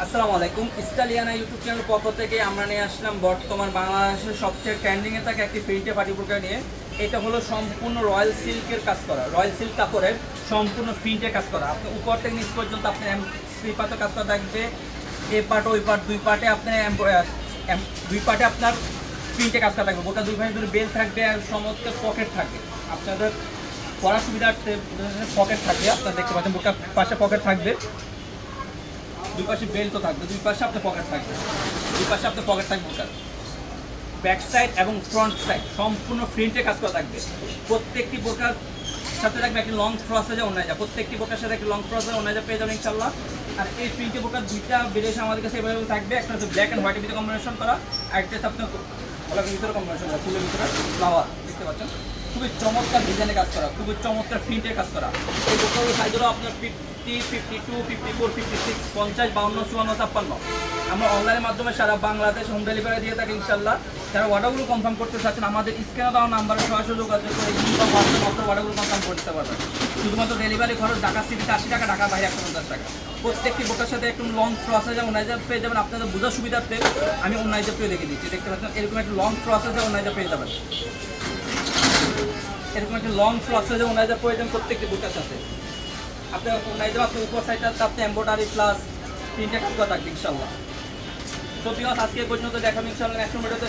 আসসালামু আলাইকুম। স্টাইলিয়ানা YouTube channel পক্ষ থেকে আমরা নিয়ে আসলাম বর্তমান বাংলাদেশের সবচেয়ে ট্রেন্ডিংয়ে থাকে একটি প্রিন্টে পার্টি বোরকা নিয়ে। এটা হলো সম্পূর্ণ রয়্যাল সিল্কের কাজ করা, রয়্যাল সিল্ক কাপড়ের সম্পূর্ণ প্রিন্টে কাজ করা। আপনি উপর থেকে নিচ পর্যন্ত আপনার স্লিপারতে কাজ করা থাকবে, এ পার্ট ওই পার্ট দুই পার্টে আপনার দুই পার্টে আপনার প্রিন্টে কাজ করা থাকবে। বোরকা দুই ভাই ধরে বেল থাকবে আর সমস্ত পকেট থাকবে। আপনাদের পড়ার সুবিধার্থে পকেট থাকবে, আপনারা দেখতে পাচ্ছেন বোরকার পাশে পকেট থাকবে, দুই পাশে বেল্টও থাকবে, দুই পাশে আপনার পকেট থাকবে, দুই পাশে আপনার পকেট থাকবে। বোরকার ব্যাক সাইড এবং ফ্রন্ট সাইড সম্পূর্ণ প্রিন্টে কাজ করা থাকবে। প্রত্যেকটি বোরকার সাথে থাকবে একটি লং ফ্রসেজে অন্যায়, প্রত্যেকটি বোরকার সাথে একটি লং ফ্রসেজে অন্যায় পেয়ে যাবেন ইনশাল্লাহ। আর এই প্রিন্টে বোরকার দুইটা বেরিয়েছে আমাদের কাছে অ্যাভেলেবল থাকবে। একটা হচ্ছে ব্ল্যাক অ্যান্ড হোয়াইটের ভিতরে কম্বিনেশন করা, আরেকটা হচ্ছে আপনার গোলাপের ভিতরে কম্বিনেশন করা, ফুলের ভিতরে ফ্লাওয়ার দেখতে পাচ্ছেন। খুবই চমৎকার ডিজাইনে কাজ করা, খুবই চমৎকার প্রিন্টে কাজ করা। এই বোরকাগুলোর সাইজ হলো আপনার 50, 52, 54, 56, 50, 52, 54, 56। আমরা অনলাইনের মাধ্যমে সারা বাংলাদেশ হোম ডেলিভারি দিয়ে থাকি ইনশাল্লাহ। যারা অর্ডারগুলো কনফার্ম করতে চাচ্ছেন আমাদের স্ক্রিনে দেওয়া নাম্বারে সরাসরি যোগাযোগ করে কিংবা হোয়াটসঅ্যাপ অর্ডারগুলো কনফার্ম করতে পারবেন। শুধুমাত্র ডেলিভারি খরচ ঢাকা সিটিতে 80 টাকা, ঢাকার বাইরে 150 টাকা। প্রত্যেকটি বোরকার সাথে একটু লং প্রসেসে ওনাইজা পেয়ে যাবেন। আপনাদের বোঝার সুবিধার্থে আমি ওনাইজা পেয়ে রেখে দিচ্ছি, দেখতে পাচ্ছেন এরকম একটা লং প্রসেসে ওনাইজা পেয়ে যাবেন। এরকম একটা লং প্রসেসে ওনাইজা পেয়ে যাবেন প্রত্যেকটি বোরকার সাথে। আপনার ওনাইজা আপনার উপর সাইডটাতে আপনি এমব্রয়ডারি প্লাস প্রিন্টে কাজ করা থাকবে ইনশাল্লাহ। তো বিকজ আজকে পর্যন্ত দেখাবো ইনশাল্লাহ নেক্সট ভিডিওতে।